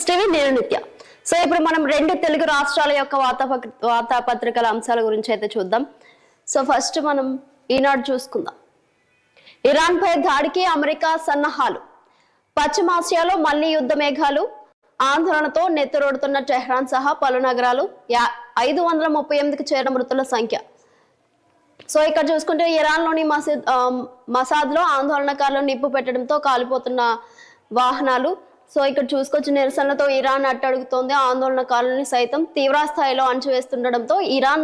Six TV నేను నిత్య. So ఇప్పుడు మనం రెండు తెలుగు రాష్ట్రాల యొక్క వార్తాపత్రికల అంశాల గురించి అయితే చూద్దాం. సో ఫస్ట్ మనం ఈనాడు చూసుకుందాం. ఇరాన్ పై దాడికి అమెరికా సన్నాహాలు, పశ్చిమాసియాలో మళ్లీ యుద్ధ మేఘాలు, ఆందోళనతో నెత్తరోడుతున్న టెహ్రాన్ సహా పలు నగరాలు, 538కి చేరిన మృతుల సంఖ్య. సో ఇక్కడ చూసుకుంటే ఇరాన్ లోని మసాద్ లో ఆందోళనకారులు నిప్పు పెట్టడంతో కాలిపోతున్న వాహనాలు. సో ఇక్కడ చూసుకొచ్చి నిరసనలతో ఇరాన్ అట్టడుగుతోంది. ఆందోళనకారులని సైతం తీవ్ర స్థాయిలో అణచివేస్తుండటంతో ఇరాన్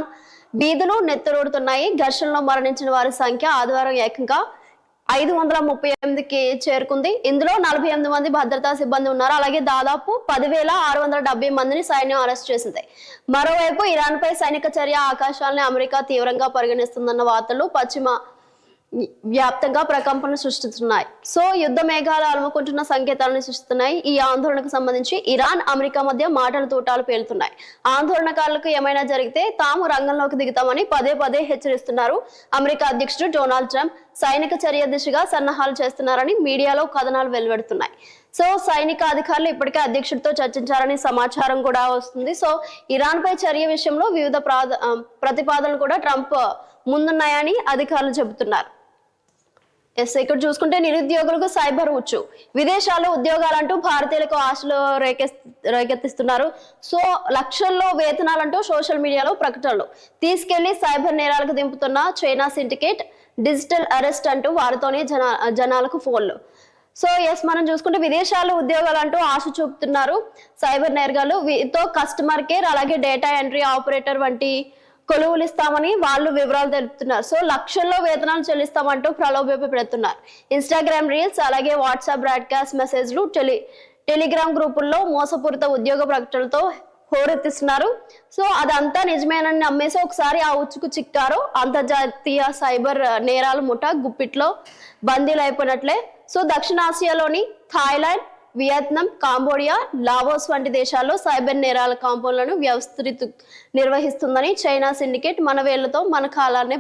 వీధులు నెత్తరోడుతున్నాయి. ఘర్షణలో మరణించిన వారి సంఖ్య ఆదివారం ఏకంగా 538కి చేరుకుంది. ఇందులో 48 మంది భద్రతా సిబ్బంది ఉన్నారు. అలాగే దాదాపు 10,670 మందిని సైన్యం అరెస్ట్ చేసింది. మరోవైపు ఇరాన్ పై సైనిక చర్య ఆకాశాలని అమెరికా తీవ్రంగా పరిగణిస్తుందన్న వార్తలు పశ్చిమ వ్యాప్తంగా ప్రకంపనలు సృష్టిస్తున్నాయి. సో యుద్ధ మేఘాలు అలుముకుంటున్న సంకేతాలను సృష్టిస్తున్నాయి. ఈ ఆందోళనకు సంబంధించి ఇరాన్ అమెరికా మధ్య మాటల తూటాలు పేలుతున్నాయి. ఆందోళనకారులకు ఏమైనా జరిగితే తాము రంగంలోకి దిగుతామని పదే పదే హెచ్చరిస్తున్నారు. అమెరికా అధ్యక్షుడు డొనాల్డ్ ట్రంప్ సైనిక చర్య దిశగా సన్నాహాలు చేస్తున్నారని మీడియాలో కథనాలు వెలువడుతున్నాయి. సో సైనిక అధికారులు ఇప్పటికే అధ్యక్షుడితో చర్చించారని సమాచారం కూడా వస్తుంది. సో ఇరాన్ పై చర్య విషయంలో వివిధ ప్రతిపాదనలు కూడా ట్రంప్ ముందున్నాయని అధికారులు చెబుతున్నారు. ఇక్కడ చూసుకుంటే నిరుద్యోగులకు సైబర్ ఉచ్చు, విదేశాల్లో ఉద్యోగాలంటూ భారతీయులకు ఆశలు రేకెత్తిస్తున్నారు. సో లక్షల్లో వేతనాలంటూ సోషల్ మీడియాలో ప్రకటనలు తీసుకెళ్లి సైబర్ నేరాలకు దింపుతున్న చైనా సిండికేట్, డిజిటల్ అరెస్ట్ అంటూ వారితోనే జనాలకు ఫోన్లు. సో మనం చూసుకుంటే విదేశాల్లో ఉద్యోగాలు అంటూ ఆశ చూపుతున్నారు సైబర్ నేరగాలు. వీటితో కస్టమర్ కేర్ అలాగే డేటా ఎంట్రీ ఆపరేటర్ వంటి కొలువులు ఇస్తామని వాళ్ళు వివరాలు తెలుపుతున్నారు. సో లక్షల్లో వేతనాలు చెల్లిస్తామంటూ ప్రలోభ పెడుతున్నారు. ఇన్స్టాగ్రామ్ రీల్స్ అలాగే వాట్సాప్ బ్రాడ్కాస్ట్ మెసేజ్లు, టెలిగ్రామ్ గ్రూపుల్లో మోసపూరిత ఉద్యోగ ప్రకటనలతో హోరెత్తిస్తున్నారు. సో అదంతా నిజమేనని నమ్మేసి ఒకసారి ఆ ఉచ్చుకు చిక్కారు. అంతర్జాతీయ సైబర్ నేరాల ముఠా గుప్పిట్లో బందీలు అయిపోయినట్లే. సో దక్షిణాసియాలోని థాయిలాండ్, వియత్నాం, కాంబోడియా, లావోస్ వంటి దేశాల్లో సైబర్ నేరాల కాంపౌండ్లను వ్యవస్థిత నిర్వహిస్తుందని చైనా సిండికేట్ మన వేళ్లతో మన కాలాన్ని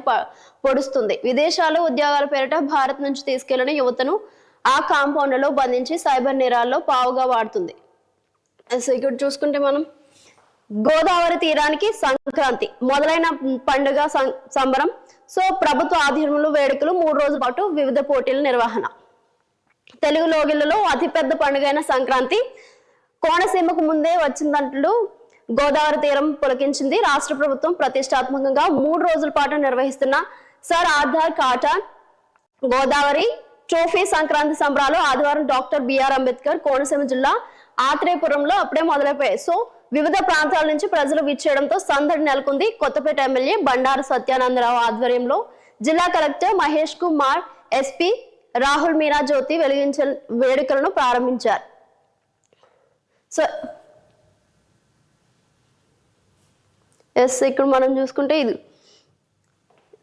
పొడుస్తుంది. విదేశాల్లో ఉద్యోగాల పేరిట భారత్ నుంచి తీసుకెళ్లిన యువతను ఆ కాంపౌండ్లలో బంధించి సైబర్ నేరాల్లో పావుగా వాడుతుంది. ఇక్కడ చూసుకుంటే మనం గోదావరి తీరానికి సంక్రాంతి మొదలైన పండుగ సంబరం. సో ప్రభుత్వ ఆధ్వర్యంలో వేడుకలు, 3 రోజుల పాటు వివిధ పోటీల నిర్వహణ. తెలుగు లోగిళ్లలో అతిపెద్ద పండుగైన సంక్రాంతి కోనసీమకు ముందే వచ్చిందంటూ గోదావరి తీరం పులకించింది. రాష్ట్ర ప్రభుత్వం ప్రతిష్టాత్మకంగా 3 రోజుల పాటు నిర్వహిస్తున్న sir Arthur cotton Godavari trophy Sankranti సంబరాలు ఆదివారం డాక్టర్ బిఆర్ అంబేద్కర్ కోనసీమ జిల్లా ఆత్రేయపురంలో అప్పుడే మొదలైపోయాయి. సో వివిధ ప్రాంతాల నుంచి ప్రజలు విచ్చేయడంతో సందడి నెలకొంది. కొత్తపేట ఎమ్మెల్యే బండారు సత్యానందరావు ఆధ్వర్యంలో జిల్లా కలెక్టర్ మహేష్ కుమార్, ఎస్పీ రాహుల్ మీనా జ్యోతి వెలిగించే వేడుకలను ప్రారంభించారు. సో ఇక్కడ మనం చూసుకుంటే ఇది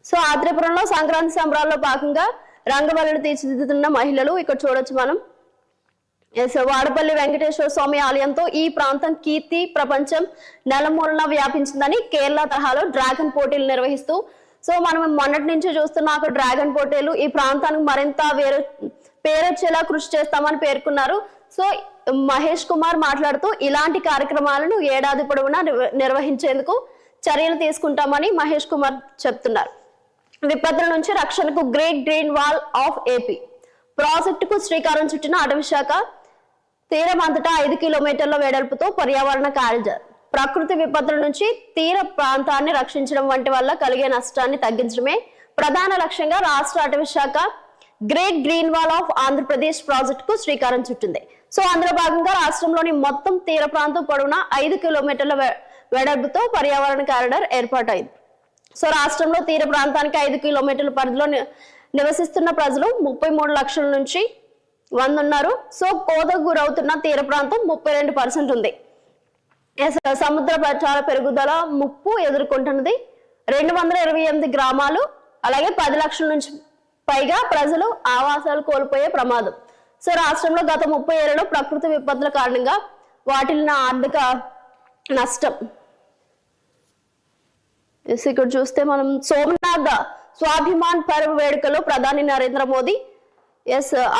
సో ఆత్రేయపురంలో సంక్రాంతి సంబరాల్లో భాగంగా రంగవల్లులు తీర్చిదిద్దుతున్న మహిళలు ఇక్కడ చూడొచ్చు మనం. వాడపల్లి వెంకటేశ్వర స్వామి ఆలయంతో ఈ ప్రాంతం కీర్తి ప్రపంచం నలుమూలన వ్యాపించిందని కేరళ తరహాలో డ్రాగన్ పోటీలు నిర్వహిస్తూ సో మనం మొన్నటి నుంచి చూస్తున్న అక్కడ డ్రాగన్ పోటీలు ఈ ప్రాంతానికి మరింత పేరొచ్చేలా కృషి చేస్తామని పేర్కొన్నారు. సో మహేష్ కుమార్ మాట్లాడుతూ ఇలాంటి కార్యక్రమాలను ఏడాది పొడవునా నిర్వహించేందుకు చర్యలు తీసుకుంటామని మహేష్ కుమార్ చెప్తున్నారు. విపత్తుల నుంచి రక్షణకు great green wall of AP ప్రాజెక్టుకు శ్రీకారం చుట్టిన అటవీ శాఖ. తీరం అంతటా 5 కిలోమీటర్ల వెడల్పుతో పర్యావరణ కారిడార్. ప్రకృతి విపత్తుల నుంచి తీర ప్రాంతాన్ని రక్షించడం వంటి వల్ల కలిగే నష్టాన్ని తగ్గించడమే ప్రధాన లక్ష్యంగా రాష్ట్ర అటవీ శాఖ great green wall of Andhra Pradesh ప్రాజెక్టుకు శ్రీకారం చుట్టింది. సో అందులో భాగంగా రాష్ట్రంలోని మొత్తం తీర ప్రాంతం పొడవునా 5 కిలోమీటర్ల వెడల్పుతో పర్యావరణ కారిడార్ ఏర్పాటైంది. సో రాష్ట్రంలో తీర ప్రాంతానికి 5 కిలోమీటర్ల పరిధిలో నివసిస్తున్న ప్రజలు 33 లక్షల నుంచి 100 ఉన్నారు. సో కోతకు గురవుతున్న తీర ప్రాంతం 32% ఉంది. సముద్ర ప్రచార పెరుగుదల ముప్పు ఎదుర్కొంటున్నది. 228 గ్రామాలు అలాగే 10 లక్షల నుంచి పైగా ప్రజలు ఆవాసాలు కోల్పోయే ప్రమాదం. సో రాష్ట్రంలో గత 30 ఏళ్లలో ప్రకృతి విపత్తుల కారణంగా వాటిల్లిన ఆర్థిక నష్టం. ఇక్కడ చూస్తే మనం సోమనాథ్ స్వాభిమాన్ పర్వ్ వేడుకలో ప్రధాని నరేంద్ర మోదీ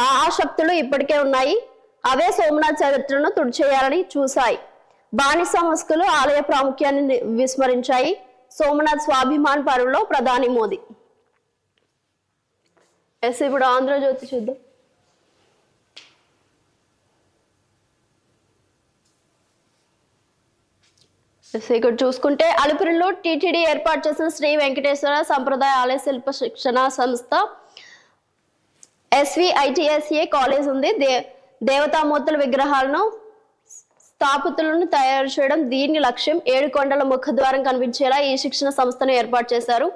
ఆ శక్తులు ఇప్పటికే ఉన్నాయి. అవే సోమనాథ్ చరిత్రను తుడిచేయాలని చూశాయి. బానిస ముసుగులు ఆలయ ప్రాముఖ్యాన్ని విస్మరించాయి. సోమనాథ్ స్వాభిమాన్ పరువులో ప్రధాని మోదీ. ఇప్పుడు ఆంధ్రజ్యోతి చూద్దాం. ఇక్కడ చూసుకుంటే అలిపిరిలో టీటీడీ ఏర్పాటు చేసిన శ్రీ వెంకటేశ్వర సంప్రదాయ ఆలయ శిల్ప శిక్షణ సంస్థ SVITSA కాలేజ్ ఉంది. దేవతామూర్తుల విగ్రహాలను స్థాపితులను తయారు చేయడం దీని లక్ష్యం. 7 కొండల ముఖద్వారం కనిపించేలా ఈ శిక్షణ సంస్థను ఏర్పాటు చేశారు.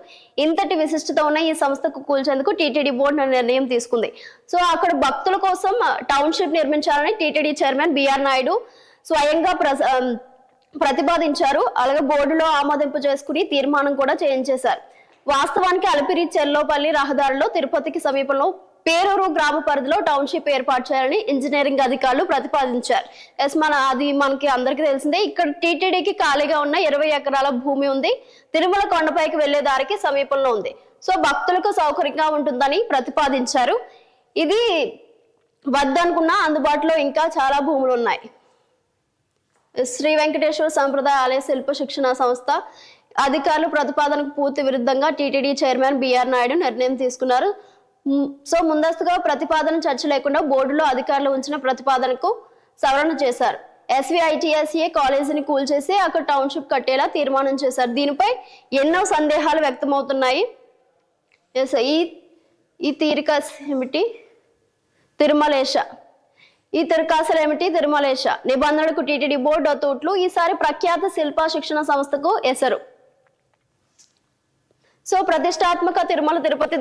ఇంతటి విశిష్టత ఉన్న ఈ సంస్థకు కూల్చేందుకు టీటీడీ బోర్డు నిర్ణయం తీసుకుంది. సో అక్కడ భక్తుల కోసం టౌన్షిప్ నిర్మించాలని టీటీడీ చైర్మన్ బిఆర్ నాయుడు స్వయంగా ప్రతిపాదించారు. అలాగే బోర్డులో ఆమోదింపు చేసుకుని తీర్మానం కూడా చేయించేశారు. వాస్తవానికి అలిపిరి చెల్లోపల్లి రహదారిలో తిరుపతికి సమీపంలో పేరూరు గ్రామ పరిధిలో టౌన్షిప్ ఏర్పాటు చేయాలని ఇంజనీరింగ్ అధికారులు ప్రతిపాదించారు. అది మనకి అందరికీ తెలిసిందే. ఇక్కడ టీటీడీకి ఖాళీగా ఉన్న 20 ఎకరాల భూమి ఉంది. తిరుమల కొండపైకి వెళ్లే దారికి సమీపంలో ఉంది. సో భక్తులకు సౌకర్యంగా ఉంటుందని ప్రతిపాదించారు. ఇది వద్దనుకున్నా అందుబాటులో ఇంకా చాలా భూములు ఉన్నాయి. శ్రీ వెంకటేశ్వర సంప్రదాయ ఆలయ శిల్ప శిక్షణ సంస్థ అధికారులు ప్రతిపాదనకు పూర్తి విరుద్ధంగా టీటీడీ చైర్మన్ బిఆర్ నాయుడు నిర్ణయం తీసుకున్నారు. సో ముందస్తుగా ప్రతిపాదన చర్చ లేకుండా బోర్డులో అధికారులు ఉంచిన ప్రతిపాదనకు సవరణ చేశారు. SVITSA కాలేజీని కూల్చేసి అక్కడ టౌన్షిప్ కట్టేలా తీర్మానం చేశారు. దీనిపై ఎన్నో సందేహాలు వ్యక్తమవుతున్నాయి. ఈ తీరిక ఏమిటి? తిరుమలేశ ఈ తిరకాసలు ఏమిటి? తిరుమలేశ నిబంధనలకు టీటీడీ బోర్డు తూట్లు. ఈసారి ప్రఖ్యాత శిల్ప శిక్షణ సంస్థకు ఎసరు. సో ప్రతిష్టాత్మక తిరుమల తిరుపతి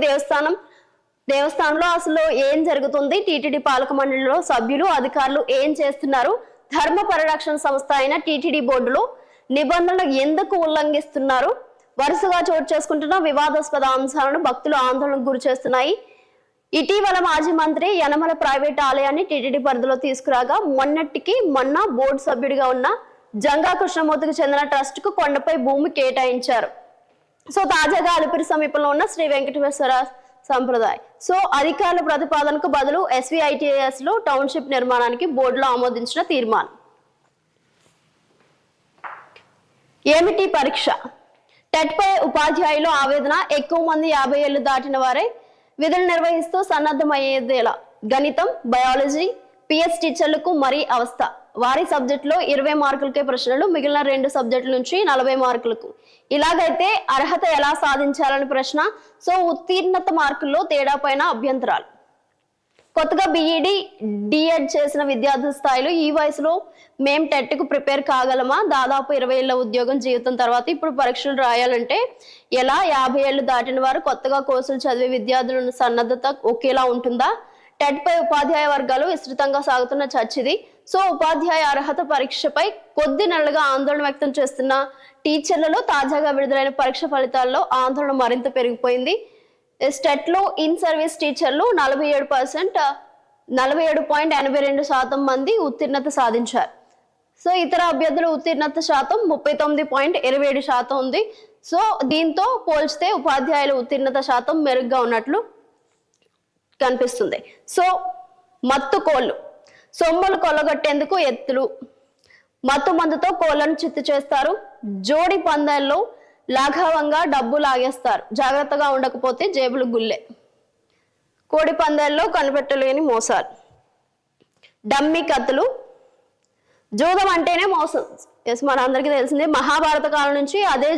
దేవస్థానంలో అసలు ఏం జరుగుతుంది? టీటీడీ పాలక మండలిలో సభ్యులు అధికారులు ఏం చేస్తున్నారు? ధర్మ పరిరక్షణ సంస్థ అయిన టీటీడీ బోర్డులో నిబంధనలు ఎందుకు ఉల్లంఘిస్తున్నారు? వరుసగా చోటు చేసుకుంటున్న వివాదాస్పద అంశాలను భక్తులు ఆందోళనకు గురి చేస్తున్నాయి. ఇటీవల మాజీ మంత్రి యనమల ప్రైవేట్ ఆలయాన్ని టీటీడీ పరిధిలో తీసుకురాగా మొన్న బోర్డు సభ్యుడిగా ఉన్న జంగా కృష్ణమూర్తికి చెందిన ట్రస్ట్ కు కొండపై భూమి కేటాయించారు. సో తాజాగా అలిపిరి సమీపంలో ఉన్న శ్రీ వెంకటేశ్వర సంప్రదాయ సో అధికారుల ప్రతిపాదనకు బదులు SVITS లో టౌన్షిప్ నిర్మాణానికి బోర్డులో ఆమోదించిన తీర్మానం. ఏమిటి పరీక్ష? టెట్ పై ఉపాధ్యాయుల ఆవేదన. ఎక్కువ మంది 50 ఏళ్లు దాటిన వారే విధులు నిర్వహిస్తూ సన్నద్ధమయ్యేదేలా. గణితం, బయాలజీ, PS టీచర్లకు మరీ అవస్థ. వారి సబ్జెక్టులో 20 మార్కులకే ప్రశ్నలు, మిగిలిన 2 సబ్జెక్టుల నుంచి 40 మార్కులకు. ఇలాగైతే అర్హత ఎలా సాధించాలని ప్రశ్న. సో ఉత్తీర్ణత మార్కుల్లో తేడా పైన అభ్యంతరాలు. కొత్తగా BEd, D.Ed చేసిన విద్యార్థి స్థాయిలో ఈ వయసులో మేం టెట్ కు ప్రిపేర్ కాగలమా? దాదాపు 20 ఏళ్ల ఉద్యోగం జీవితం తర్వాత ఇప్పుడు పరీక్షలు రాయాలంటే ఎలా? 50 ఏళ్లు దాటిన వారు కొత్తగా కోర్సులు చదివే విద్యార్థుల సన్నద్ధత ఒకేలా ఉంటుందా? టెట్ పై ఉపాధ్యాయ వర్గాలు విస్తృతంగా సాగుతున్న చర్చ ఇది. సో ఉపాధ్యాయ అర్హత పరీక్షపై కొద్ది నెలలుగా ఆందోళన వ్యక్తం చేస్తున్న టీచర్లలో తాజాగా విడుదలైన పరీక్ష ఫలితాల్లో ఆందోళన మరింత పెరిగిపోయింది. స్టెట్ లో ఇన్ సర్వీస్ టీచర్లు 47.82% మంది ఉత్తీర్ణత సాధించారు. సో ఇతర అభ్యర్థుల ఉత్తీర్ణత శాతం 39.27% ఉంది. సో దీంతో పోల్చితే ఉపాధ్యాయుల ఉత్తీర్ణత శాతం మెరుగ్గా ఉన్నట్లు కనిపిస్తుంది. సో మత్తు కోళ్లు సొమ్ములు కొల్లగొట్టేందుకు ఎత్తులు. మత్తు మందుతో కోళ్లను చిత్తు చేస్తారు. జోడి పందాల్లో లాఘవంగా డబ్బు లాగేస్తారు. జాగ్రత్తగా ఉండకపోతే జేబులు గుల్లే. కోడి పందాల్లో కనిపెట్టలేని మోసాలు. డమ్మి కత్తులు. జూదం అంటేనే మోసం. మన అందరికీ తెలిసింది. మహాభారత కాలం నుంచి అదే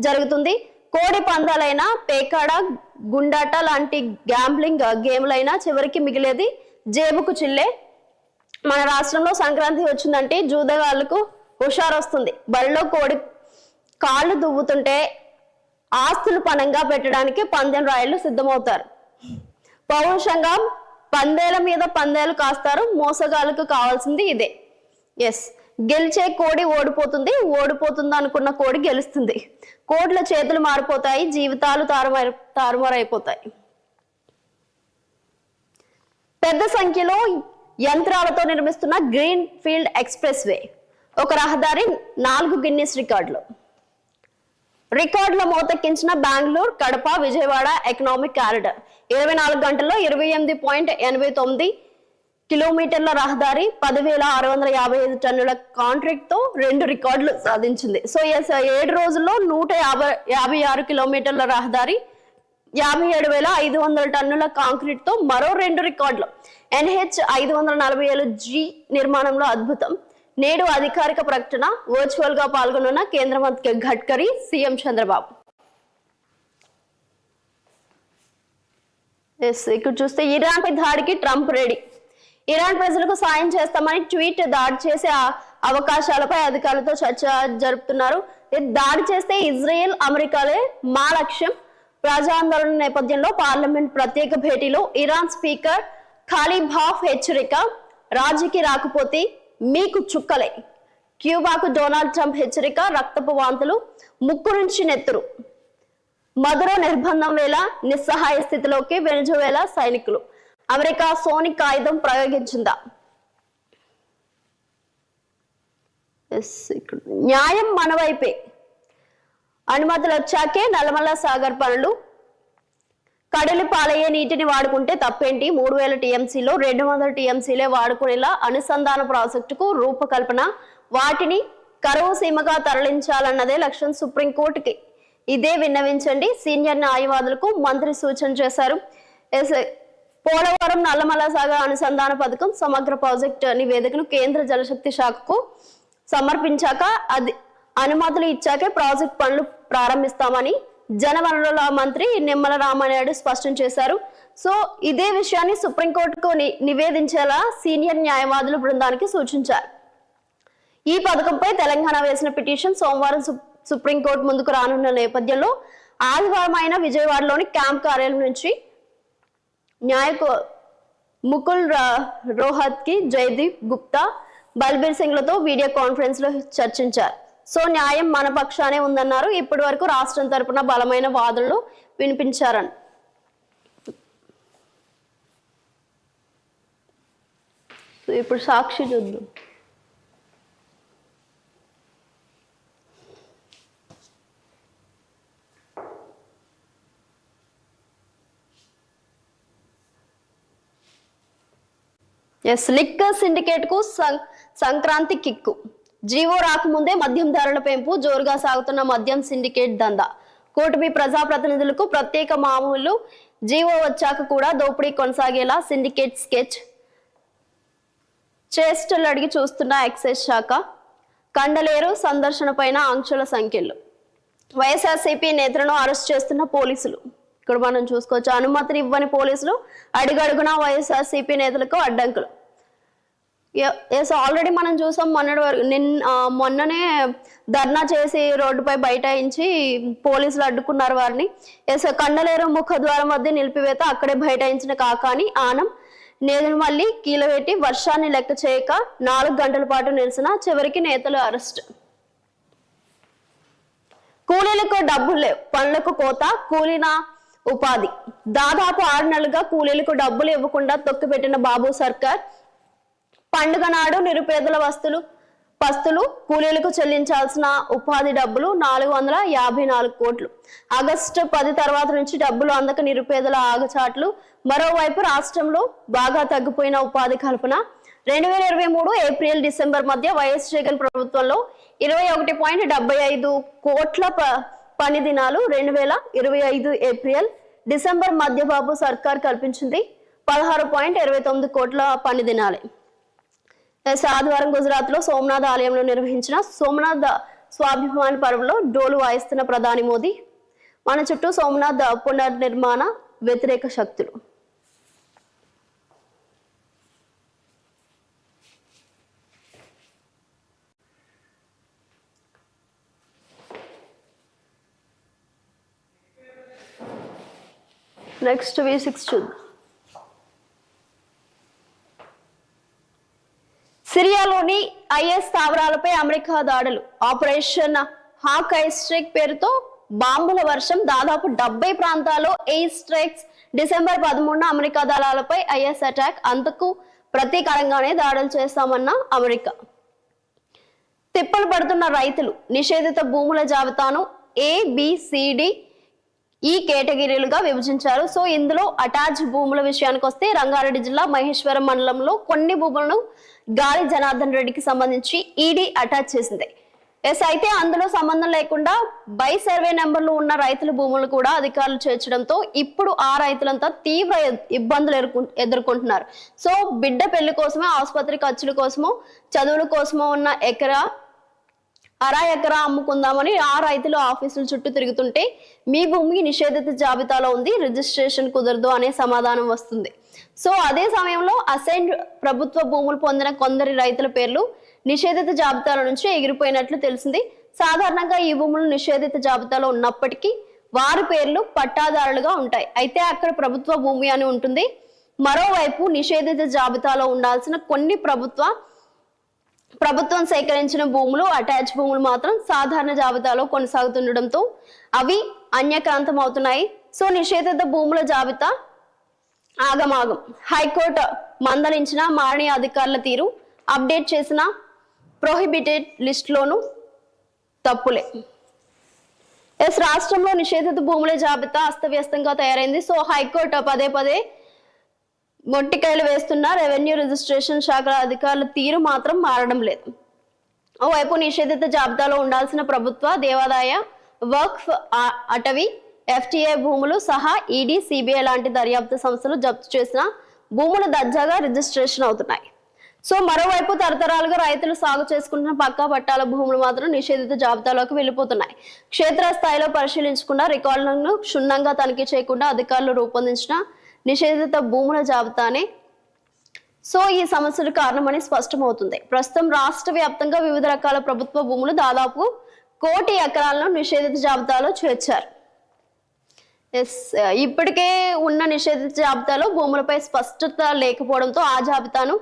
జరుగుతుంది. కోడి పందాలైనా, పేకాడ, గుండాట లాంటి గ్యాంబ్లింగ్ గేమ్లైనా చివరికి మిగిలేది జేబుకు చిల్లే. మన రాష్ట్రంలో సంక్రాంతి వచ్చిందంటే జూదగాళ్లకు హుషారు వస్తుంది. బరిలో కోడి కాళ్ళు దువ్వుతుంటే ఆస్తులు పణంగా పెట్టడానికి పందెం రాయలు సిద్ధమవుతారు. పౌరుషంగా పందేల మీద పందేలు కాస్తారు. మోసగాళ్ళకు కావాల్సింది ఇదే. గెలిచే కోడి ఓడిపోతుంది, ఓడిపోతుంది అనుకున్న కోడి గెలుస్తుంది. కోడ్ల చేతులు మారిపోతాయి, జీవితాలు తారుమారైపోతాయి. పెద్ద సంఖ్యలో యంత్రాలతో నిర్మిస్తున్న గ్రీన్ ఫీల్డ్ ఎక్స్ప్రెస్ వే ఒక రహదారి 4 గిన్నిస్ రికార్డుల మోతెక్కించిన బెంగళూరు, కడప, విజయవాడ ఎకనామిక్ కారిడార్ 24 గంటల్లో 28.89 కిలోమీటర్ల రహదారి 10,655 టన్నుల కాంట్రాక్ట్ తో 2 రికార్డులు సాధించింది. సో 7 రోజుల్లో 156 కిలోమీటర్ల రహదారి 57,500 టన్నుల కాంక్రీట్ తో మరో 2 రికార్డులు. NH 547G నిర్మాణంలో అద్భుతం. నేడు అధికారిక ప్రకటన. వర్చువల్ గా పాల్గొన్న కేంద్ర మంత్రి గడ్కరీ, సీఎం చంద్రబాబు. ఇక్కడ చూస్తే ఇరాన్ పై దాడికి ట్రంప్ రెడీ. ఇరాన్ ప్రజలకు సాయం చేస్తామని ట్వీట్ దాడి చేసే అవకాశాలపై అధికారులతో చర్చ జరుపుతున్నారు. దాడి చేస్తే ఇజ్రాయెల్, అమెరికాలే మా లక్ష్యం. ప్రజాందోళన నేపథ్యంలో పార్లమెంట్ ప్రత్యేక భేటీలో ఇరాన్ స్పీకర్ ఖలీబాఫ్ హెచ్చరిక. రాజీకి రాకపోతే మీకు చుక్కలే. క్యూబాకు డొనాల్డ్ ట్రంప్ హెచ్చరిక. రక్తపు వాంతులు, ముక్కు నుంచి నెత్తురు. మదురో నిర్బంధం వేళ నిస్సహాయ స్థితిలోకి వెనుజువేలా సైనికులు. అమెరికా సోనిక్ ఆయుధం ప్రయోగించిందా? న్యాయం మన వైపే. అనుమతులు వచ్చాకే నల్లమల్ల సాగర్ పనులు. కడలి పాలయ్యే నీటిని వాడుకుంటే తప్పేంటి? 3000 టీఎంసీలో 200 టీఎంసీలే వాడుకునేలా అనుసంధాన ప్రాజెక్టుకు రూపకల్పన. వాటిని కరువు సీమగా తరలించాలన్నదే లక్ష్యం. సుప్రీంకోర్టుకి ఇదే విన్నవించండి. సీనియర్ న్యాయవాదులకు మంత్రి సూచన చేశారు. పోలవరం నల్లమల్ల సాగర్ అనుసంధాన పథకం సమగ్ర ప్రాజెక్టు నివేదికను కేంద్ర జలశక్తి శాఖకు సమర్పించాక అనుమతులు ఇచ్చాకే ప్రాజెక్ట్ పనులు ప్రారంభిస్తామని జలవనరుల మంత్రి నిమ్మల రామానాయుడు స్పష్టం చేశారు. సో ఇదే విషయాన్ని సుప్రీంకోర్టుకు నివేదించేలా సీనియర్ న్యాయవాదుల బృందానికి సూచించారు. ఈ పథకంపై తెలంగాణ వేసిన పిటిషన్ సోమవారం సుప్రీంకోర్టు ముందుకు రానున్న నేపథ్యంలో ఆదివారం అయిన విజయవాడలోని క్యాంప్ కార్యాలయం నుంచి ముకుల్ రోహత్ కి జయదీప్ గుప్తా, బల్బీర్ సింగ్ లతో వీడియో కాన్ఫరెన్స్ లో చర్చించారు. సో న్యాయం మన పక్షానే ఉందన్నారు. ఇప్పటి వరకు రాష్ట్రం తరపున బలమైన వాదనలు వినిపించారని. ఇప్పుడు సాక్షి చూద్దాం. లిక్కర్ సిండికేట్ కు సంక్రాంతి కిక్కు. జీవో రాకముందే మద్యం ధరల పెంపు. జోరుగా సాగుతున్న మద్యం సిండికేట్ దందా. కూటమి ప్రజాప్రతినిధులకు ప్రత్యేక మామూలు. జీవో వచ్చాక కూడా దోపిడీ కొనసాగేలా సిండికేట్ స్కెచ్ చేష్టలు అడిగి చూస్తున్న ఎక్సైజ్ శాఖ. కండలేరు సందర్శన పైన ఆంక్షల సంఖ్యలు. వైఎస్ఆర్సీపీ నేతలను అరెస్ట్ చేస్తున్న పోలీసులు. ఇక్కడ మనం చూసుకోవచ్చు. అనుమతిని ఇవ్వని పోలీసులు అడుగడుగునా వైఎస్ఆర్సీపీ నేతలకు అడ్డంకులు. ఆల్రెడీ మనం చూసాం. మొన్ననే ధర్నా చేసి రోడ్డుపై బైఠాయించి పోలీసులు అడ్డుకున్నారు వారిని. కండలేరు ముఖద్వారం వద్ద నిలిపివేత. అక్కడే బైఠాయించిన కాకాని ఆనం నేతలు మళ్ళీ కీలబెట్టి వర్షాన్ని లెక్క చేయక 4 గంటల పాటు నిరసన. చివరికి నేతలు అరెస్ట్. కూలీలకు డబ్బులు లేవు. పనులకు కోత. కూలీన ఉపాధి. దాదాపు 6 నెలలుగా కూలీలకు డబ్బులు ఇవ్వకుండా తొక్కిపెట్టిన బాబు సర్కార్. పండుగ నాడు నిరుపేదల పస్తులు కూలీలకు చెల్లించాల్సిన ఉపాధి డబ్బులు 454 కోట్లు. ఆగస్టు 10 తర్వాత నుంచి డబ్బులు అందక నిరుపేదల ఆగచాట్లు. మరోవైపు రాష్ట్రంలో బాగా తగ్గిపోయిన ఉపాధి కల్పన. 2023 ఏప్రిల్ డిసెంబర్ మధ్య వైఎస్ జగన్ ప్రభుత్వంలో 21.75 కోట్ల పని దినాలు. 2025 ఏప్రిల్ డిసెంబర్ మధ్య బాబు సర్కార్ కల్పించింది 16.29 కోట్ల పని దినాలే. ఆదివారం గుజరాత్ లో సోమనాథ్ ఆలయంలో నిర్వహించిన సోమనాథ్ స్వాభిమాన పర్వంలో డోలు వాయిస్తున్న ప్రధాని మోదీ. మన చుట్టూ సోమనాథ్ పునర్నిర్మాణ వ్యతిరేక శక్తులు. నెక్స్ట్ V6 చూద్దాం. సిరియాలోని ఐఎస్ స్థావరాలపై అమెరికా దాడులు. ఆపరేషన్ హాకై స్ట్రైక్ పేరుతో బాంబుల వర్షం. దాదాపు 70 ప్రాంతాల్లో ఎయిర్ స్ట్రైక్స్. డిసెంబర్ 13న అమెరికా దళాలపై ఐఎస్ అటాక్. అంతకు ప్రతీకారంగానే దాడులు చేస్తామన్న అమెరికా. తిప్పలు పడుతున్న రైతులు. నిషేధిత భూముల జాబితాను ABCD ఈ కేటగిరీలుగా విభజించారు. సో ఇందులో అటాచ్ భూముల విషయానికి వస్తే రంగారెడ్డి జిల్లా మహేశ్వరం మండలంలో కొన్ని భూములను గాలి జనార్దన్ రెడ్డికి సంబంధించి ఈడీ అటాచ్ చేసింది. అయితే అందులో సంబంధం లేకుండా బై సర్వే నెంబర్లు ఉన్న రైతుల భూములు కూడా అధికారులు చేర్చడంతో ఇప్పుడు ఆ రైతులంతా తీవ్ర ఇబ్బందులు ఎదుర్కొంటున్నారు. సో బిడ్డ పెళ్లి కోసమో, ఆసుపత్రి ఖర్చుల కోసమో, చదువుల కోసమో ఉన్న అరా ఎకరా అమ్ముకుందామని ఆ రైతులు ఆఫీసుల చుట్టూ తిరుగుతుంటే మీ భూమి నిషేధిత జాబితాలో ఉంది, రిజిస్ట్రేషన్ కుదరదు అనే సమాధానం వస్తుంది. సో అదే సమయంలో అసైన్ ప్రభుత్వ భూములు పొందిన కొందరి రైతుల పేర్లు నిషేధిత జాబితాల నుంచి ఎగిరిపోయినట్లు తెలిసింది. సాధారణంగా ఈ భూములు నిషేధిత జాబితాలో ఉన్నప్పటికీ వారి పేర్లు పట్టాదారులుగా ఉంటాయి. అయితే అక్కడ ప్రభుత్వ భూమి అని ఉంటుంది. మరోవైపు నిషేధిత జాబితాలో ఉండాల్సిన కొన్ని ప్రభుత్వం సేకరించిన భూములు, అటాచ్ భూములు మాత్రం సాధారణ జాబితాలో కొనసాగుతుండటంతో అవి అన్యక్రాంతం అవుతున్నాయి. సో నిషేధిత భూముల జాబితా ఆగమాగం. హైకోర్టు మందలించిన మారణీయ అధికారుల తీరు, అప్డేట్ చేసిన ప్రొహిబిటెడ్ లిస్టులోనూ తప్పులే. రాష్ట్రంలో నిషేధిత భూముల జాబితా అస్తవ్యస్తంగా తయారైంది. సో హైకోర్టు పదే మొట్టికాయలు వేస్తున్న రెవెన్యూ రిజిస్ట్రేషన్ శాఖల అధికారుల తీరు మాత్రం మారడం లేదు. ఓవైపు నిషేధిత జాబితాలో ఉండాల్సిన ప్రభుత్వ, దేవాదాయ, వక్ఫ్, అటవీ, ఎఫ్టీఐ భూములు సహా ఈడీ, సిబిఐ లాంటి దర్యాప్తు సంస్థలు జప్తు చేసిన భూములు దర్జాగా రిజిస్ట్రేషన్ అవుతున్నాయి. సో మరోవైపు తరతరాలుగా రైతులు సాగు చేసుకుంటున్న పక్కా పట్టాల భూములు మాత్రం నిషేధిత జాబితాలోకి వెళ్ళిపోతున్నాయి. క్షేత్రస్థాయిలో పరిశీలించకుండా, రికార్డులను క్షుణ్ణంగా తనిఖీ చేయకుండా అధికారులు రూపొందించిన నిషేధిత భూముల జాబితానే సో ఈ సమస్యలు కారణమని స్పష్టమవుతుంది. ప్రస్తుతం రాష్ట్ర వ్యాప్తంగా వివిధ రకాల ప్రభుత్వ భూములు దాదాపు 1 కోటి ఎకరాలను నిషేధిత జాబితాలో చేర్చారు. ఇప్పటికే ఉన్న నిషేధిత జాబితాలో భూములపై స్పష్టత లేకపోవడంతో ఆ జాబితాను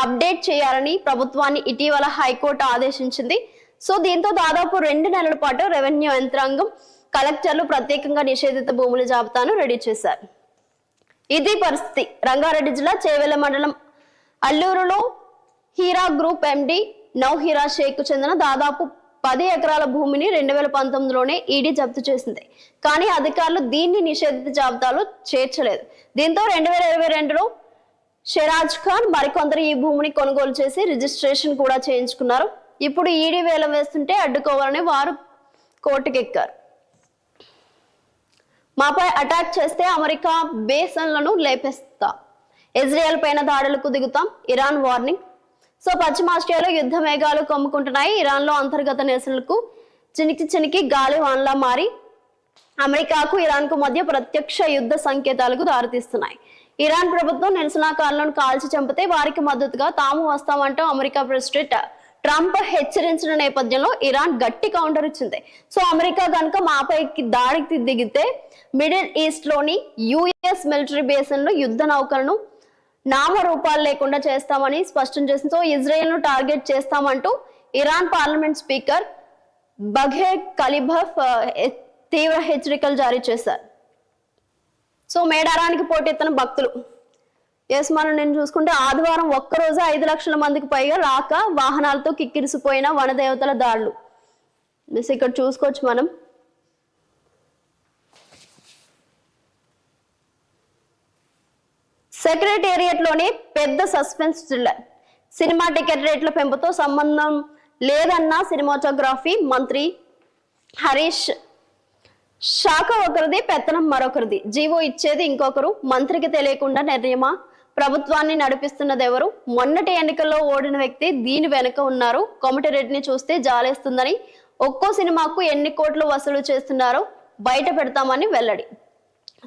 అప్డేట్ చేయాలని ప్రభుత్వాన్ని ఇటీవల హైకోర్టు ఆదేశించింది. సో దీంతో దాదాపు 2 నెలల పాటు రెవెన్యూ యంత్రాంగం, కలెక్టర్లు ప్రత్యేకంగా నిషేధిత భూముల జాబితాను రెడీ చేశారు. ఇది పరిస్థితి. రంగారెడ్డి జిల్లా చేవెళ్ల మండలం అల్లూరులో హీరా గ్రూప్ ఎండి నౌహీరా షేక్ చెందిన దాదాపు 10 ఎకరాల భూమిని 2019లోనే ఈడీ జప్తు చేసింది. కానీ అధికారులు దీన్ని నిషేధిత జాబితాలో చేర్చలేదు. దీంతో 2022లో షెరాజ్ ఖాన్ మరికొందరు ఈ భూమిని కొనుగోలు చేసి రిజిస్ట్రేషన్ కూడా చేయించుకున్నారు. ఇప్పుడు ఈడీ వేలం వేస్తుంటే అడ్డుకోవాలని వారు కోర్టుకెక్కారు. మాపై అటాక్ చేస్తే అమెరికా బేస్లను లేపేస్తా, ఇజ్రాయెల్ పైన దాడులకు దిగుతాం, ఇరాన్ వార్నింగ్. సో పశ్చిమాసియాలో యుద్ధ మేఘాలు కమ్ముకుంటున్నాయి. ఇరాన్ లో అంతర్గత నిరసనలకు చినికి గాలి వానలా మారి అమెరికాకు ఇరాన్ కు మధ్య ప్రత్యక్ష యుద్ధ సంకేతాలకు దారితీస్తున్నాయి. ఇరాన్ ప్రభుత్వం నిరసనకారులను కాల్చి చంపితే వారికి మద్దతుగా తాము వస్తామంటూ అమెరికా ప్రెసిడెంట్ ట్రంప్ హెచ్చరించిన నేపథ్యంలో ఇరాన్ గట్టి కౌంటర్ ఇచ్చింది. సో అమెరికా కనుక మాపైకి దాడికి దిగితే మిడిల్ ఈస్ట్ లోని యుఎస్ మిలిటరీ బేస్లో యుద్ధ నౌకలను నామరూపాలు లేకుండా చేస్తామని స్పష్టం చేసింది. సో ఇజ్రాయెల్ ను టార్గెట్ చేస్తామంటూ ఇరాన్ పార్లమెంట్ స్పీకర్ బఘేర్ ఖలీబఫ్ తీవ్ర హెచ్చరికలు జారీ చేశారు. సో మేడారానికి పోటెత్తిన భక్తులు. మనం నేను చూసుకుంటే ఆదివారం ఒక్కరోజు 5 లక్షల మందికి పైగా రాక వాహనాలతో కిక్కిరిసిపోయిన వనదేవతల దాడులు ఇక్కడ చూసుకోవచ్చు మనం. సెక్రటేరియట్ లోనే పెద్ద సస్పెన్స్ థ్రిల్లర్. సినిమా టికెట్ రేట్ల పెంపుతో సంబంధం లేదన్న సినిమాటోగ్రఫీ మంత్రి హరీష్. శాఖ ఒకరిది, పెత్తనం మరొకరిది. జీవో ఇచ్చేది ఇంకొకరు. మంత్రికి తెలియకుండా నిర్ణయమా? ప్రభుత్వాన్ని నడిపిస్తున్నది ఎవరు? మొన్నటి ఎన్నికల్లో ఓడిన వ్యక్తి దీని వెనుక ఉన్నారు. కోమటిరెడ్డిని చూస్తే జాలేస్తుందని ఒక్కో సినిమాకు ఎన్ని కోట్లు వసూలు చేస్తున్నారో బయట పెడతామని వెల్లడి.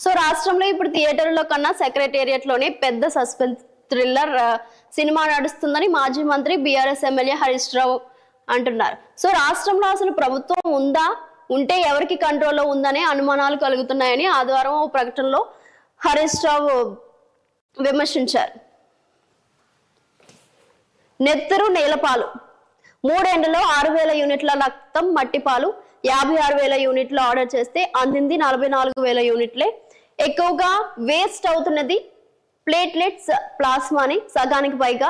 సో రాష్ట్రంలో ఇప్పుడు థియేటర్లో కన్నా సెక్రటేరియట్ లోనే పెద్ద సస్పెన్స్ థ్రిల్లర్ సినిమా నడుస్తుందని మాజీ మంత్రి బీఆర్ఎస్ ఎమ్మెల్యే హరీష్ రావు అంటున్నారు. సో రాష్ట్రంలో అసలు ప్రభుత్వం ఉందా, ఉంటే ఎవరికి కంట్రోల్లో ఉందనే అనుమానాలు కలుగుతున్నాయని ఆదివారం ఓ ప్రకటనలో హరీష్ రావు విమర్శించారు. నెత్తరు నేలపాలు. 3 ఏళ్లలో 6,000 యూనిట్ల రక్తం మట్టిపాలు 56,000 యూనిట్లు ఆర్డర్ చేస్తే అందింది 44,000 యూనిట్లే. ఎక్కువగా వేస్ట్ అవుతున్నది ప్లేట్లెట్స్, ప్లాస్మాని. సగానికి పైగా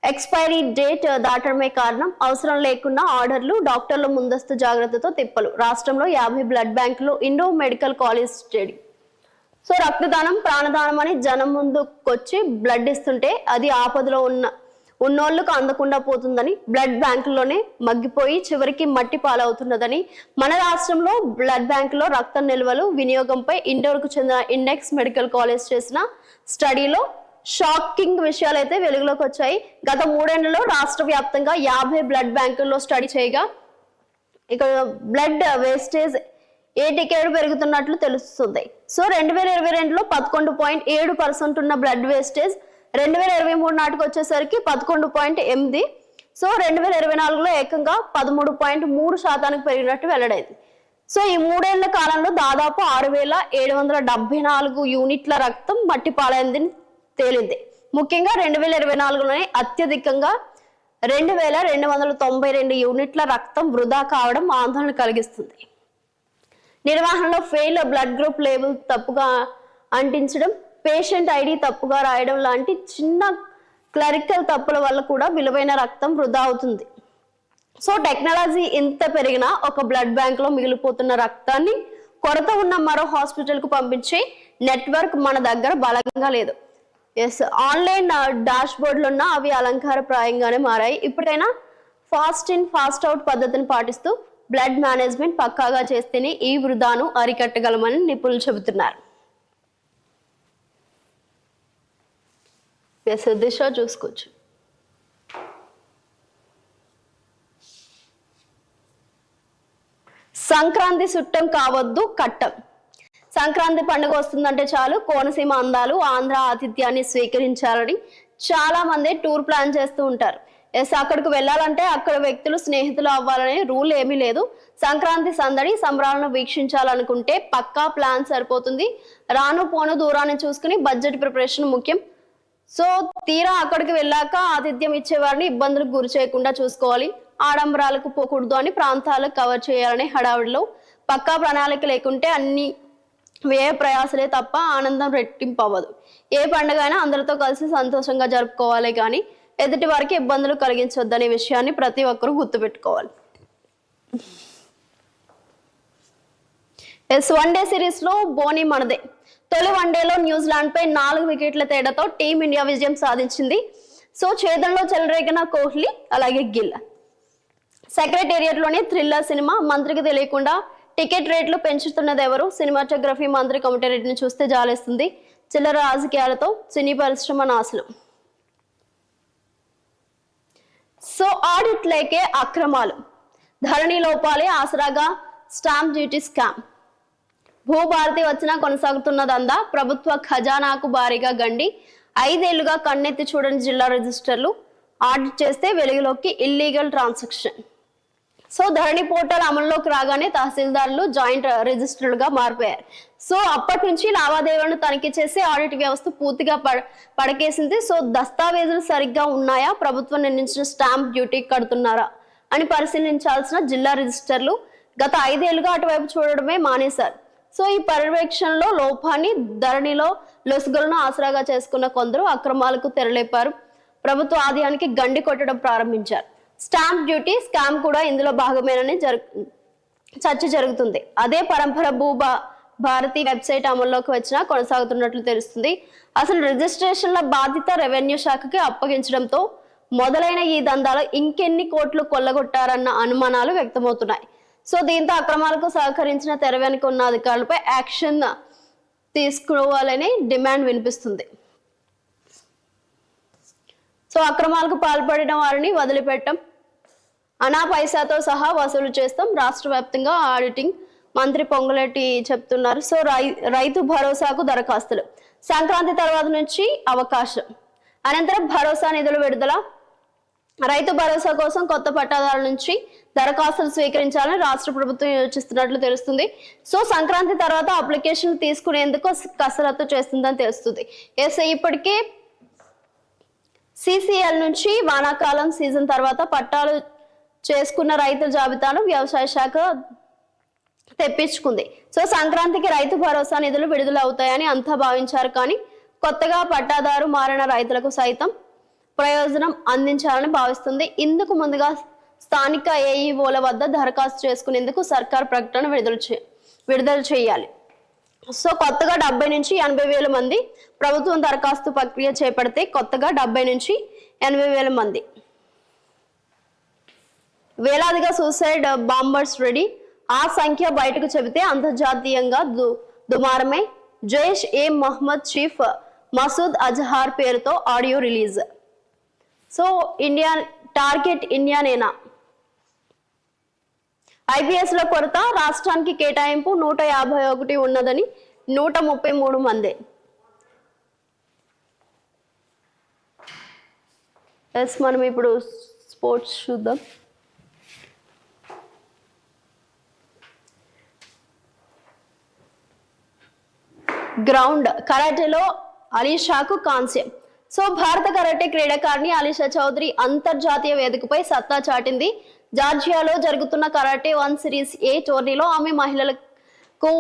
ఎక్స్పైరీ డేట్ దాటడమే కారణం. అవసరం లేకున్నా ఆర్డర్లు, డాక్టర్ల ముందస్తు జాగ్రత్తతో తిప్పలు. రాష్ట్రంలో 50 బ్లడ్ బ్యాంకులు, Indo medical college study. So రక్తదానం ప్రాణదానం అని జనం ముందుకొచ్చి బ్లడ్ ఇస్తుంటే అది ఆపదలో ఉన్నోళ్లకు అందకుండా పోతుందని, బ్లడ్ బ్యాంకుల్లోనే మగ్గిపోయి చివరికి మట్టి పాలవుతున్నదని, మన రాష్ట్రంలో బ్లడ్ బ్యాంకులో రక్త నిల్వలు వినియోగంపై ఇండోర్కు చెందిన ఇండెక్స్ మెడికల్ కాలేజ్ చేసిన స్టడీలో షాకింగ్ విషయాలు అయితే వెలుగులోకి వచ్చాయి. గత 3 ఏళ్లలో రాష్ట్ర వ్యాప్తంగా 50 బ్లడ్ బ్యాంకుల్లో స్టడీ చేయగా ఇక బ్లడ్ వేస్టేజ్ ఏ డికేడ్ పెరుగుతున్నట్లు తెలుస్తుంది. సో 2022లో 11.7% ఉన్న బ్లడ్ వేస్టేజ్ 2023 నాటికి వచ్చేసరికి 11.8. సో 2024లో ఏకంగా 13.3% పెరిగినట్టు వెల్లడైంది. సో ఈ 3 ఏళ్ల కాలంలో దాదాపు 6,774 యూనిట్ల రక్తం మట్టి పాలైందని తేలింది. ముఖ్యంగా 2024లోనే అత్యధికంగా 2,292 యూనిట్ల రక్తం వృధా కావడం ఆందోళన కలిగిస్తుంది. నిర్వహణలో ఫెయిల్, బ్లడ్ గ్రూప్ లేబుల్ తప్పుగా అంటించడం, పేషెంట్ ఐడి తప్పుగా రాయడం లాంటి చిన్న క్లరికల్ తప్పుల వల్ల కూడా విలువైన రక్తం వృధా అవుతుంది. సో టెక్నాలజీ ఇంత పెరిగినా ఒక బ్లడ్ బ్యాంక్ లో మిగిలిపోతున్న రక్తాన్ని కొరత ఉన్న మరో హాస్పిటల్ కు పంపించే నెట్వర్క్ మన దగ్గర బలంగా లేదు. ఆన్లైన్ డాష్ బోర్డులు ఉన్నా అవి అలంకారప్రాయంగానే మారాయి. ఇప్పటికైనా ఫాస్ట్ ఇన్ ఫాస్ట్ అవుట్ పద్ధతిని పాటిస్తూ బ్లడ్ మేనేజ్మెంట్ పక్కాగా చేస్తేనే ఈ వృధాను అరికట్టగలమని నిపుణులు చెబుతున్నారు. దిశ చూసుకోవచ్చు. సంక్రాంతి చుట్టం కావద్దు కట్టం. సంక్రాంతి పండుగ వస్తుందంటే చాలు కోనసీమ అందాలు, ఆంధ్ర ఆతిథ్యాన్ని స్వీకరించాలని చాలా మంది టూర్ ప్లాన్ చేస్తూ ఉంటారు. అక్కడికి వెళ్ళాలంటే అక్కడ వ్యక్తులు స్నేహితులు అవ్వాలనే రూల్ ఏమీ లేదు. సంక్రాంతి సందడి సంబరాలను వీక్షించాలనుకుంటే పక్కా ప్లాన్ సరిపోతుంది. రాను పోను దూరాన్ని చూసుకుని బడ్జెట్ ప్రిపరేషన్ ముఖ్యం. సో తీరా అక్కడికి వెళ్ళాక ఆతిథ్యం ఇచ్చేవారిని ఇబ్బందులకు గురి చేయకుండా చూసుకోవాలి. ఆడంబరాలకు పోకూడదు అని ప్రాంతాలకు కవర్ చేయాలనే హడావిడిలో పక్కా ప్రణాళిక లేకుంటే అన్ని వ్యయ ప్రయాసలే తప్ప ఆనందం రెట్టింపు అవ్వదు. ఏ పండుగ అయినా అందరితో కలిసి సంతోషంగా జరుపుకోవాలి కానీ ఎదుటి వారికి ఇబ్బందులు కలిగించొద్దనే విషయాన్ని ప్రతి ఒక్కరూ గుర్తుపెట్టుకోవాలి. వన్డే సిరీస్ లో బోని మనదే. తొలి వన్డేలో న్యూజిలాండ్ పై 4 వికెట్ల తేడాతో టీమిండియా విజయం సాధించింది. సో ఛేదంలో చెలరేగిన కోహ్లీ అలాగే గిల్. సెక్రటేరియట్ లోని థ్రిల్లర్ సినిమా మంత్రికి తెలియకుండా టికెట్ రేట్లు పెంచుతున్నది ఎవరు? సినిమాటోగ్రఫీ మంత్రి కమిటీని చూస్తే జాలేస్తుంది. చిల్లర రాజకీయాలతో సినీ పరిశ్రమ నాశనం. సో ఆడిట్ లేకే అక్రమాలు, ధరణి లోపాలే ఆసరాగా స్టాంప్ డ్యూటీ స్కామ్. భూభారతి వచ్చినా కొనసాగుతున్నదందా ప్రభుత్వ ఖజానాకు భారీగా గండి. 5 ఏళ్లుగా కన్నెత్తి చూడని జిల్లా రిజిస్టర్లు ఆడిట్ చేస్తే వెలుగులోకి ఇల్లీగల్ ట్రాన్సాక్షన్. సో ధరణి పోర్టల్ అమల్లోకి రాగానే తహసీల్దార్లు జాయింట్ రిజిస్టర్లుగా మారిపోయారు. సో అప్పటి నుంచి లావాదేవీలను తనిఖీ చేసి ఆడిట్ వ్యవస్థ పూర్తిగా పడకేసింది. సో దస్తావేజులు సరిగ్గా ఉన్నాయా, ప్రభుత్వం నిర్ణయించిన స్టాంప్ డ్యూటీ కడుతున్నారా అని పరిశీలించాల్సిన జిల్లా రిజిస్టర్లు గత 5 ఏళ్లుగా అటువైపు చూడడమే మానేశారు. సో ఈ పర్యవేక్షణలో లోపాన్ని, ధరణిలో లొసుగులను ఆసరాగా చేసుకున్న కొందరు అక్రమాలకు తెరలేపారు. ప్రభుత్వ ఆదాయానికి గండి కొట్టడం ప్రారంభించారు. స్టాంప్ డ్యూటీ స్కామ్ కూడా ఇందులో భాగమేనని చర్చ జరుగుతుంది. అదే పరంపర భారతి వెబ్సైట్ అమల్లోకి వచ్చినా కొనసాగుతున్నట్లు తెలుస్తుంది. అసలు రిజిస్ట్రేషన్ల బాధ్యత రెవెన్యూ శాఖకి అప్పగించడంతో మొదలైన ఈ దందాలో ఇంకెన్ని కోట్లు కొల్లగొట్టారన్న అనుమానాలు వ్యక్తమవుతున్నాయి. సో దీంతో అక్రమాలకు సహకరించిన తెర వెనుక ఉన్న అధికారులపై యాక్షన్ తీసుకోవాలని డిమాండ్ వినిపిస్తుంది. సో అక్రమాలకు పాల్పడిన వారిని వదిలిపెట్టం, అనా పైసాతో సహా వసూలు చేస్తాం. రాష్ట్ర వ్యాప్తంగా ఆడిటింగ్ మంత్రి పొంగులేటి చెప్తున్నారు. సో రైతు భరోసాకు దరఖాస్తులు సంక్రాంతి తర్వాత నుంచి అవకాశం. అనంతరం భరోసా నిధులు విడుదల. రైతు భరోసా కోసం కొత్త పట్టాదారుల నుంచి దరఖాస్తులు స్వీకరించాలని రాష్ట్ర ప్రభుత్వం యోచిస్తున్నట్లు తెలుస్తుంది. సో సంక్రాంతి తర్వాత అప్లికేషన్ తీసుకునేందుకు కసరత్తు చేస్తుందని తెలుస్తుంది. ఇప్పటికే CCL నుంచి వానాకాలం సీజన్ తర్వాత పట్టాలు చేసుకున్న రైతుల జాబితాను వ్యవసాయ శాఖ తెప్పించుకుంది. సో సంక్రాంతికి రైతు భరోసా నిధులు విడుదల అవుతాయని అంతా భావించారు. కానీ కొత్తగా పట్టాదారు మారిన రైతులకు సైతం ప్రయోజనం అందించాలని భావిస్తుంది. ఇందుకు ముందుగా స్థానిక ఏఈఓల వద్ద దరఖాస్తు చేసుకునేందుకు సర్కార్ ప్రకటన విడుదల చేయాలి. సో కొత్తగా 70 నుంచి 80 వేల మంది ప్రభుత్వం దరఖాస్తు ప్రక్రియ చేపడితే కొత్తగా 70 నుంచి 80 వేల మంది వేలాదిగా సూసైడ్ బాంబర్స్ రెడీ. ఆ సంఖ్య బయటకు చెబితే అంతర్జాతీయంగా దుమారమే. జైష్ ఏ మహమ్మద్ చీఫ్ మసూద్ అజహార్ పేరుతో audio release. So India target ఇండియానేనా? ఐపీఎస్ లో కొరత, రాష్ట్రానికి కేటాయింపు 151 ఉన్నదని 133 మంది. మనం ఇప్పుడు స్పోర్ట్స్ చూద్దాం. గ్రౌండ్ కరాటేలో అలీషాకు కాంస్యం. సో భారత కరాటే క్రీడాకారిణి అలీషా చౌదరి అంతర్జాతీయ వేదికపై సత్తా చాటింది. జార్జియాలో జరుగుతున్న కరాటే 1 సిరీస్ ఏ టోర్నీలో ఆమె మహిళలకు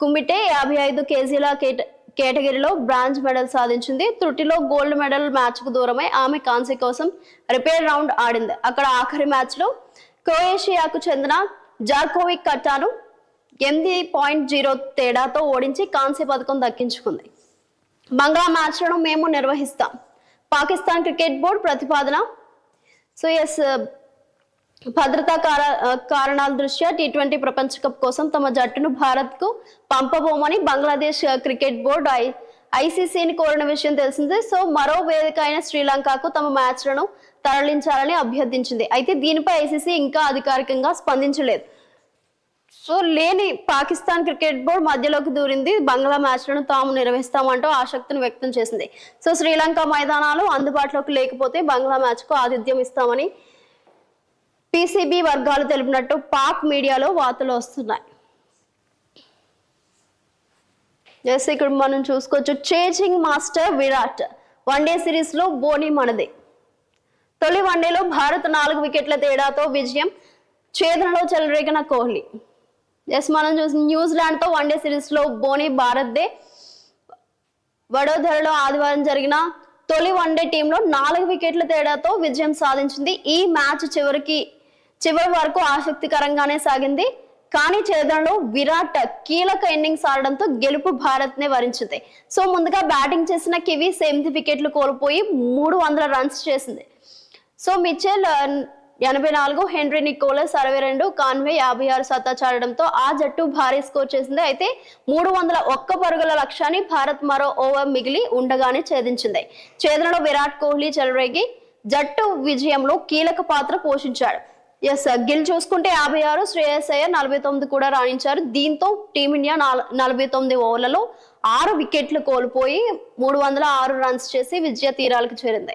కుమిటే 55 కేజీల కేటగిరీలో బ్రాంజ్ మెడల్ సాధించింది. త్రుటిలో గోల్డ్ మెడల్ మ్యాచ్ కు దూరమై ఆమె కాంస్య కోసం రిపేర్ రౌండ్ ఆడింది. అక్కడ ఆఖరి మ్యాచ్ లో క్రొయేషియాకు చెందిన జార్కోవిక్ కట్టాను 8.0 తేడాతో ఓడించి కాంస్య పథకం దక్కించుకుంది. బంగ్లా మ్యాచ్లను మేము నిర్వహిస్తాం, పాకిస్తాన్ క్రికెట్ బోర్డు ప్రతిపాదన. సో భద్రతా కారణాల దృష్ట్యా T20 ప్రపంచ కప్ కోసం తమ జట్టును భారత్ కు పంపబోమని బంగ్లాదేశ్ క్రికెట్ బోర్డు ఐసీసీని కోరిన విషయం తెలిసిందే. సో మరో వేదిక అయిన శ్రీలంకకు తమ మ్యాచ్లను తరలించాలని అభ్యర్థించింది. అయితే దీనిపై ఐసీసీ ఇంకా అధికారికంగా స్పందించలేదు. సో లేని పాకిస్తాన్ క్రికెట్ బోర్డు మధ్యలోకి దూరింది. బంగ్లా మ్యాచ్లను తాము నిర్వహిస్తామంటూ ఆసక్తిని వ్యక్తం చేసింది. సో శ్రీలంక మైదానాలు అందుబాటులోకి లేకపోతే బంగ్లా మ్యాచ్ కు ఆతిథ్యం ఇస్తామని పీసీబీ వర్గాలు తెలిపినట్టు పాక్ మీడియాలో వార్తలు వస్తున్నాయి. ఇక్కడ మనం చూసుకోవచ్చు. Chasing master Virat one day series లో బోని మనదే. తొలి వన్డేలో భారత్ 4 వికెట్ల తేడాతో విజయం. ఛేదనలో చెలరేగిన కోహ్లీ. మనం చూసి న్యూజిలాండ్ తో వన్డే సిరీస్ లో బోని భారత్దే. వడోదరలో ఆదివారం జరిగిన తొలి వన్డే టీంలో 4 వికెట్ల తేడాతో విజయం సాధించింది. ఈ మ్యాచ్ చివరి వరకు ఆసక్తికరంగానే సాగింది. కానీ ఛేదనలో విరాట్ కీలక ఇన్నింగ్స్ ఆడడంతో గెలుపు భారత్ నే వరించింది. సో ముందుగా బ్యాటింగ్ చేసిన కివీస్ 8 వికెట్లు కోల్పోయి 300 రన్స్ చేసింది. So Mitchell 84, Henry Nicholls 62, Conway 56 సత్తా చాటడంతో ఆ జట్టు భారీ స్కోర్ చేసింది. అయితే 301 పరుగుల లక్ష్యాన్ని భారత్ మరో ఓవర్ మిగిలి ఉండగానే ఛేదించింది. ఛేదనలో విరాట్ కోహ్లీ చెలరేగి జట్టు విజయంలో కీలక పాత్ర పోషించాడు. గిల్ చూసుకుంటే 56, శ్రేయస్ అయ్యర్ 49 కూడా రాణించారు. దీంతో టీమిండియా 49 ఓవర్లలో 6 వికెట్లు కోల్పోయి 306 రన్స్ చేసి విజయ తీరాలకు చేరింది.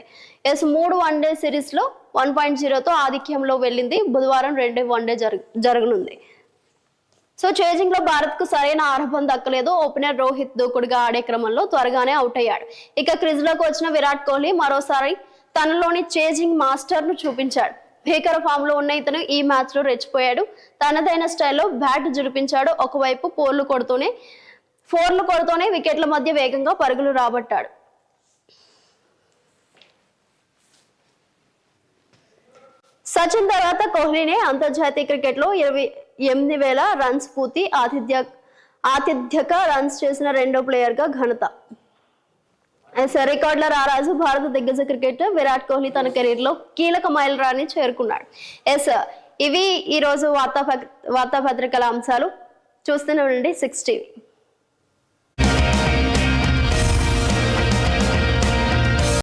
3 వన్డే సిరీస్ లో 1.0తో ఆధిక్యంలో వెళ్ళింది. బుధవారం 2వ వన్డే జరగనుంది. సో చేజింగ్ లో భారత్ కు సరైన ఆరంభం దక్కలేదు. ఓపెనర్ రోహిత్ దూకుడుగా ఆడే క్రమంలో త్వరగానే అవుట్ అయ్యాడు. ఇక క్రీజ్ లోకి వచ్చిన విరాట్ కోహ్లీ మరోసారి తనలోని చేజింగ్ మాస్టర్ ను చూపించాడు. భీకర ఫామ్ లో ఉన్న ఇతను ఈ మ్యాచ్ లో రెచ్చిపోయాడు. తనదైన స్టైల్లో బ్యాట్ జుడిపించాడు. ఒకవైపు ఫోర్లు కొడుతూనే వికెట్ల మధ్య వేగంగా పరుగులు రాబట్టాడు. సచిన్ తర్వాత కోహ్లీనే అంతర్జాతీయ క్రికెట్ లో 28,000 రన్స్ పూర్తి ఆతిథ్యక రన్స్ చేసిన రెండో ప్లేయర్ గా ఘనత. రికార్డుల రారాజు భారత దిగ్గజ క్రికెటర్ విరాట్ కోహ్లీ తన కెరీర్ లో కీలక మైలురాయిని చేరుకున్నాడు. ఇవి ఈ రోజు వార్తాపత్రికల అంశాలు. చూస్తూనే ఉండండి 6 టీవీ.